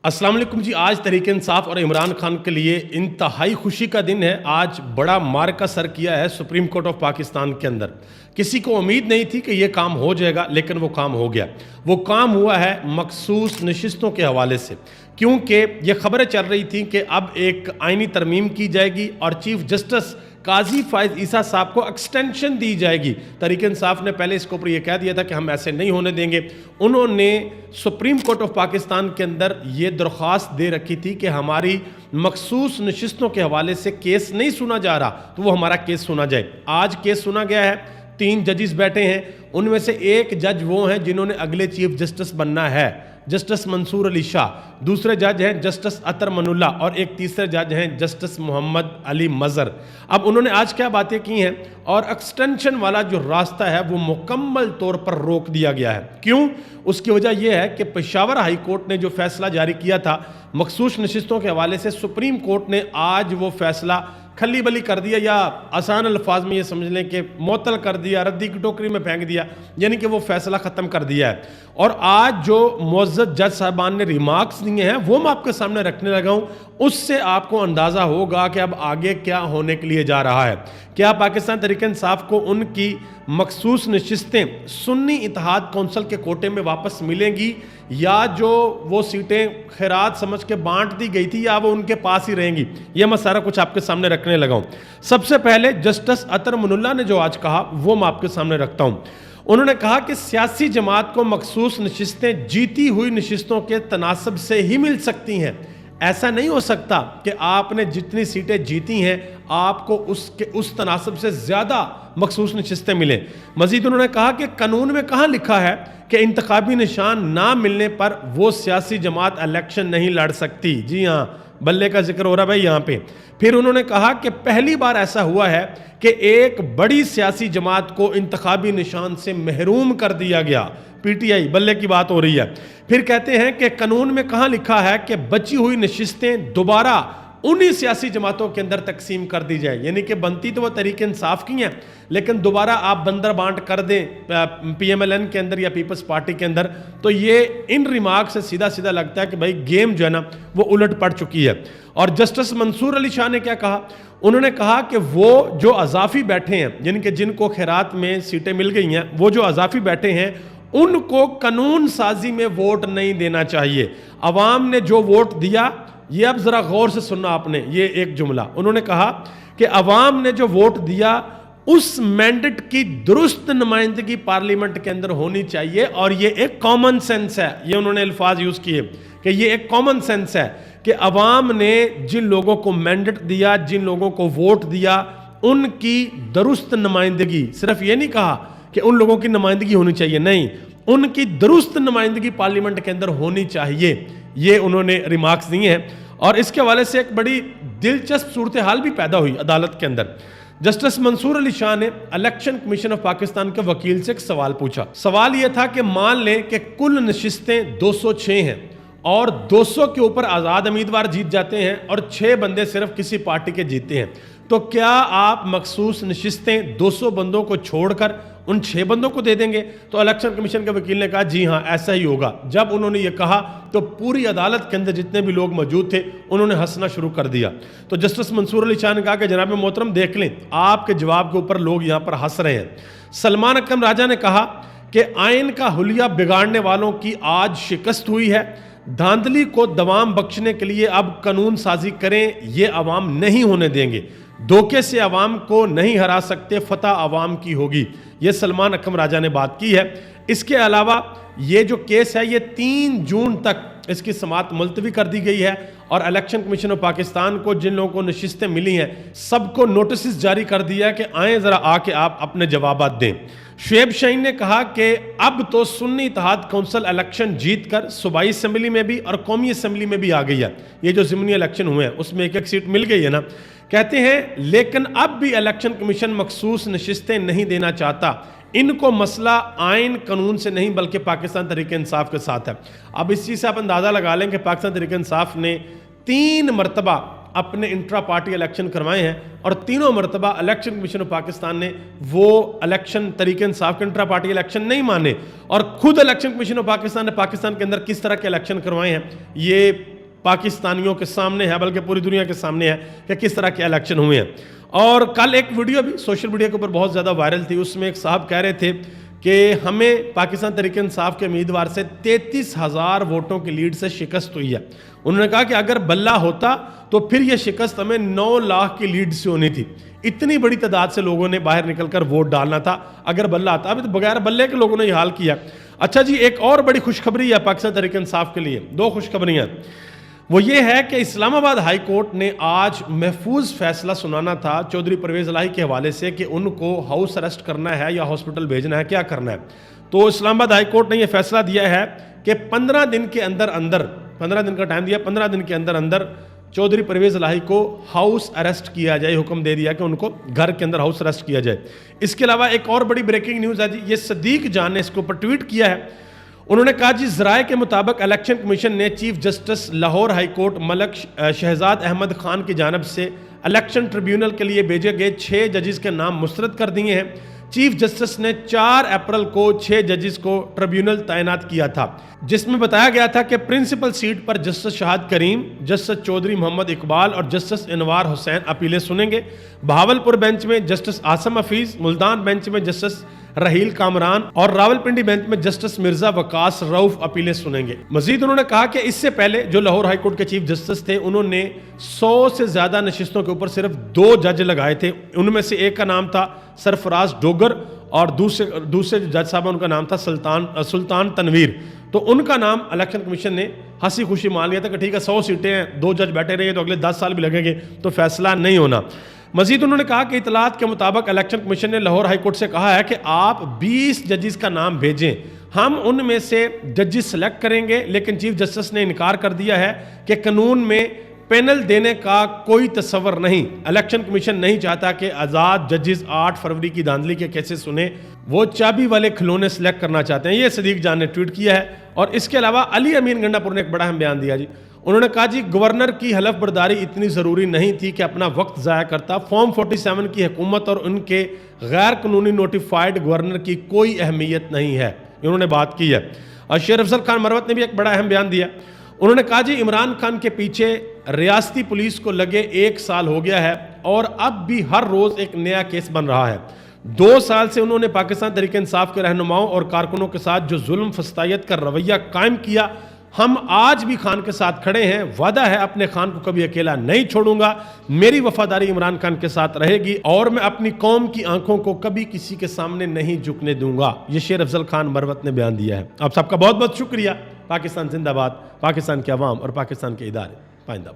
अस्सलाम वालेकुम जी। आज तहरीक इंसाफ और इमरान खान के लिए इंतहाई खुशी का दिन है। आज बड़ा मार्का सर किया है सुप्रीम कोर्ट ऑफ पाकिस्तान के अंदर। किसी को उम्मीद नहीं थी कि ये काम हो जाएगा, लेकिन वो काम हो गया। वो काम हुआ है मखसूस नशिस्तों के हवाले से, क्योंकि ये खबरें चल रही थी कि अब एक आइनी तरमीम की जाएगी और चीफ जस्टिस काजी फायद ईसा साहब को एक्सटेंशन दी जाएगी। तहरीक इंसाफ ने पहले इसके ऊपर यह कह दिया था कि हम ऐसे नहीं होने देंगे। उन्होंने सुप्रीम कोर्ट ऑफ पाकिस्तान के अंदर ये दरख्वास्त दे रखी थी कि हमारी मखसूस नशिस्तों के हवाले से केस नहीं सुना जा रहा, तो वो हमारा केस सुना जाए। आज केस सुना गया है। 3 जजेस बैठे हैं, उनमें से एक जज वो हैं जिन्होंने अगले चीफ जस्टिस बनना है, जस्टिस मंसूर अली शाह। दूसरे जज हैं जस्टिस अतर मनुल्ला और एक तीसरे जज हैं जस्टिस मोहम्मद अली मज़र। अब उन्होंने आज क्या बातें की हैं और एक्सटेंशन वाला जो रास्ता है वो मुकम्मल तौर पर रोक दिया गया है। क्यों? उसकी वजह यह है कि पेशावर हाई कोर्ट ने जो फैसला जारी किया था मखसूस नशिस्तों के हवाले से, सुप्रीम कोर्ट ने आज वो फैसला खली बली कर दिया, या आसान अल्फाज में ये समझ लें कि मुअत्तल कर दिया, रद्दी की टोकरी में फेंक दिया, यानी कि वो फैसला ख़त्म कर दिया है। और आज जो मुअज़्ज़ज़ जज साहबान ने रिमार्क्स दिए हैं वो मैं आपके सामने रखने लगा हूँ। उससे आपको अंदाज़ा होगा कि अब आगे क्या होने के लिए जा रहा है। क्या पाकिस्तान तहरीक इंसाफ को उनकी मखसूस नशिस्तें सुन्नी इत्तेहाद कौंसिल के कोटे में वापस मिलेंगी, या जो वो सीटें खैरात समझ के बांट दी गई थी या वो उनके पास ही रहेंगी? ये मैं सारा कुछ आपके सामने रखने लगा हूँ। सबसे पहले जस्टिस अतर मनुल्ला ने जो आज कहा वो मैं आपके सामने रखता हूँ। उन्होंने कहा कि सियासी जमात को मखसूस नशिस्तें जीती हुई नशिस्तों के तनासब से ही मिल सकती हैं। ऐसा नहीं हो सकता कि आपने जितनी सीटें जीती हैं आपको उस तनासब से ज़्यादा मखसूस नशिस्तें मिलें। मज़ीद उन्होंने कहा कि कानून में कहाँ लिखा है कि इंतखाबी निशान ना मिलने पर वो सियासी जमात इलेक्शन नहीं लड़ सकती। जी हाँ, बल्ले का जिक्र हो रहा भाई यहाँ पे। फिर उन्होंने कहा कि पहली बार ऐसा हुआ है कि एक बड़ी सियासी जमात को इंतखाबी निशान से महरूम कर दिया गया। पीटीआई बल्ले की बात हो रही है। फिर कहते हैं कि कानून में कहाँ लिखा है कि बची हुई नशिस्तें दोबारा उन्हीं सियासी जमातों के अंदर तकसीम कर दी जाए, यानी कि बनती तो वो तहरीक इंसाफ की हैं, लेकिन दोबारा आप बंदर बांट कर दें पीएमएलएन के अंदर या पीपल्स पार्टी के अंदर। तो ये इन रिमार्क से सीधा सीधा लगता है कि भाई गेम जो है ना वो उलट पड़ चुकी है। और जस्टिस मंसूर अली शाह ने क्या कहा? उन्होंने कहा कि वो जो अजाफी बैठे हैं, यानी कि जिनको खैरात में सीटें मिल गई हैं, वो जो अजाफी बैठे हैं उनको कानून साजी में वोट नहीं देना चाहिए। अवाम ने जो वोट दिया, ये अब ज़रा गौर से सुनना आपने, ये एक जुमला उन्होंने कहा कि अवाम ने जो वोट दिया उस मैंडेट की दुरुस्त नुमाइंदगी पार्लियामेंट के अंदर होनी चाहिए, और ये एक कॉमन सेंस है। ये उन्होंने अल्फाज यूज़ किए कि ये एक कॉमन सेंस है कि अवाम ने जिन लोगों को मैंडेट दिया, जिन लोगों को वोट दिया, उनकी दुरुस्त नुमाइंदगी, सिर्फ ये नहीं कहा कि उन लोगों की नुमाइंदगी होनी चाहिए, नहीं, उनकी दुरुस्त नुमाइंदगी पार्लियामेंट के अंदर होनी चाहिए। ये उन्होंने रिमार्क्स दिए हैं। और इसके हवाले से एक बड़ी दिलचस्प सूरत हाल भी पैदा हुई अदालत के अंदर। जस्टिस मंसूर अली शाह ने इलेक्शन कमीशन ऑफ पाकिस्तान के वकील से एक सवाल पूछा। सवाल यह था कि मान लें कि कुल नशिस्तें 206 हैं और 200 के ऊपर आज़ाद उम्मीदवार जीत जाते हैं और 6 बंदे सिर्फ किसी पार्टी के जीते हैं, तो क्या आप मखसूस नशिस्तें 200 बंदों को छोड़कर उन 6 बंदों को दे देंगे? तो इलेक्शन कमीशन के वकील ने कहा जी हाँ, ऐसा ही होगा। जब उन्होंने ये कहा तो पूरी अदालत के अंदर जितने भी लोग मौजूद थे उन्होंने हंसना शुरू कर दिया। तो जस्टिस मंसूर अली शाह ने कहा कि जनाब मोहतरम देख लें, आपके जवाब के ऊपर लोग यहाँ पर हंस रहे हैं। सलमान अकरम राजा ने कहा कि आइन का हुलिया बिगाड़ने वालों की आज शिकस्त हुई है। धांधली को दवाम बख्शने के लिए अब कानून साजी करें, ये अवाम नहीं होने देंगे। धोखे से अवाम को नहीं हरा सकते, फतह अवाम की होगी। ये सलमान अकरम राजा ने बात की है। इसके अलावा ये जो केस है ये 3 जून तक इसकी समाअत मुलतवी कर दी गई है, और इलेक्शन कमीशन ऑफ पाकिस्तान को जिन लोगों को नशिस्तें मिली हैं सबको नोटिस जारी कर दिया कि आएँ ज़रा आके आप अपने जवाबात दें। शुएब शाहीन ने कहा कि अब तो सुन्नी इत्तेहाद कौंसिल इलेक्शन जीत कर सूबाई असम्बली में भी और कौमी असम्बली में भी आ गई है। ये जो ज़िमनी इलेक्शन हुए हैं उसमें एक सीट मिल गई है ना। कहते हैं लेकिन अब भी इलेक्शन कमीशन मखसूस नशिस्तें नहीं देना चाहता। इनको मसला आइन कानून से नहीं बल्कि पाकिस्तान तहरीक इंसाफ के साथ है। अब इस चीज़ से आप अंदाज़ा लगा लें कि पाकिस्तान तहरीक इंसाफ ने 3 मरतबा अपने इंट्रा पार्टी इलेक्शन करवाए हैं और तीनों मरतबा इलेक्शन कमीशन ऑफ पाकिस्तान ने वो इलेक्शन तरीके इंसाफ के इंट्रा पार्टी इलेक्शन नहीं माने। और खुद इलेक्शन कमीशन ऑफ पाकिस्तान ने पाकिस्तान के अंदर किस तरह के इलेक्शन करवाए हैं ये پاکستانیوں کے سامنے ہے، بلکہ پوری دنیا کے سامنے ہے کہ کس طرح کے الیکشن ہوئے ہیں۔ اور کل ایک ویڈیو بھی سوشل میڈیا کے اوپر بہت زیادہ وائرل تھی، اس میں ایک صاحب کہہ رہے تھے کہ ہمیں پاکستان تحریک انصاف کے امیدوار سے 33,000 ووٹوں کی لیڈ سے شکست ہوئی ہے۔ انہوں نے کہا کہ اگر بلہ ہوتا تو پھر یہ شکست ہمیں 9 لاکھ کی لیڈ سے ہونی تھی، اتنی بڑی تعداد سے لوگوں نے باہر نکل کر ووٹ ڈالنا تھا اگر بلہ آتا۔ ابھی تو بغیر بلے کے لوگوں نے یہ حال کیا۔ اچھا جی، ایک اور بڑی خوشخبری ہے پاکستان تحریک انصاف کے لیے، 2 خوشخبریاں۔ وہ یہ ہے کہ اسلام آباد ہائی کورٹ نے آج محفوظ فیصلہ سنانا تھا چودھری پرویز الہی کے حوالے سے کہ ان کو ہاؤس اریسٹ کرنا ہے یا ہاسپٹل بھیجنا ہے، کیا کرنا ہے۔ تو اسلام آباد ہائی کورٹ نے یہ فیصلہ دیا ہے کہ 15 دن کے اندر 15 دن کا ٹائم دیا، 15 دن کے اندر چودھری پرویز الہی کو ہاؤس اریسٹ کیا جائے، حکم دے دیا کہ ان کو گھر کے اندر ہاؤس اریسٹ کیا جائے۔ اس کے علاوہ ایک اور بڑی بریکنگ نیوز ہے جی، یہ صدیق جان نے اس کے اوپر ٹویٹ کیا ہے۔ انہوں نے کہا جی، ذرائع کے مطابق الیکشن کمیشن نے chief justice Lahore high court Malik Shahzad Ahmad Khan کی جانب سے الیکشن ٹریبیونل کے لیے بھیجے گئے 6 ججز کے نام مسترد کر دیے ہیں۔ چیف جسٹس نے 4 اپریل کو 6 ججز کو ٹریبیونل تعینات کیا تھا، جس میں بتایا گیا تھا کہ پرنسپل سیٹ پر جسٹس شہاد کریم، جسٹس چودھری محمد اقبال اور جسٹس انوار حسین اپیلیں سنیں گے۔ بہاولپور بینچ میں جسٹس عاصم حفیظ، ملتان بینچ میں جسٹس رحیل کامران اور راولپنڈی بینچ میں جسٹس مرزا وقاص رؤف اپیلیں سنیں گے۔ مزید انہوں نے کہا کہ اس سے پہلے جو لاہور ہائی کورٹ کے چیف جسٹس تھے، انہوں نے 100 سے زیادہ نشستوں کے اوپر صرف 2 جج لگائے تھے۔ ان میں سے ایک کا نام تھا سرفراز ڈوگر اور دوسرے جج صاحب ان کا نام تھا سلطان تنویر۔ تو ان کا نام الیکشن کمیشن نے ہنسی خوشی مان لیا تھا کہ ٹھیک ہے 100 سیٹیں ہیں، 2 جج بیٹھے رہے تو اگلے 10 سال بھی لگیں گے تو فیصلہ نہیں ہونا۔ مزید انہوں نے کہا کہ اطلاعات کے مطابق الیکشن کمیشن نے لاہور ہائی کورٹ سے کہا ہے کہ آپ 20 ججز کا نام بھیجیں، ہم ان میں سے ججز سلیکٹ کریں گے، لیکن چیف جسٹس نے انکار کر دیا ہے کہ قانون میں پینل دینے کا کوئی تصور نہیں۔ الیکشن کمیشن نہیں چاہتا کہ آزاد ججز 8 فروری کی دھاندلی کے کیسز سنیں، وہ چابی والے کھلونے سلیکٹ کرنا چاہتے ہیں۔ یہ صدیق جان نے ٹویٹ کیا ہے۔ اور اس کے علاوہ علی امین گنڈا پور نے ایک بڑا اہم بیان دیا جی۔ انہوں نے کہا جی، گورنر کی حلف برداری اتنی ضروری نہیں تھی کہ اپنا وقت ضائع کرتا۔ فارم 47 کی حکومت اور ان کے غیر قانونی نوٹیفائڈ گورنر کی کوئی اہمیت نہیں ہے، انہوں نے بات کی ہے۔ اور شیر افضل خان مروت نے بھی ایک بڑا اہم بیان دیا۔ انہوں نے کہا جی، عمران خان کے پیچھے ریاستی پولیس کو لگے 1 سال ہو گیا ہے اور اب بھی ہر روز ایک نیا کیس بن رہا ہے۔ 2 سال سے انہوں نے پاکستان تحریک انصاف کے رہنماؤں اور کارکنوں کے ساتھ جو ظلم فسطائیت کا رویہ قائم کیا، ہم آج بھی خان کے ساتھ کھڑے ہیں۔ وعدہ ہے اپنے خان کو کبھی اکیلا نہیں چھوڑوں گا، میری وفاداری عمران خان کے ساتھ رہے گی اور میں اپنی قوم کی آنکھوں کو کبھی کسی کے سامنے نہیں جھکنے دوں گا۔ یہ شیر افضل خان مروت نے بیان دیا ہے۔ آپ سب کا بہت بہت شکریہ۔ پاکستان زندہ باد، پاکستان کے عوام اور پاکستان کے ادارے پائندہ باد۔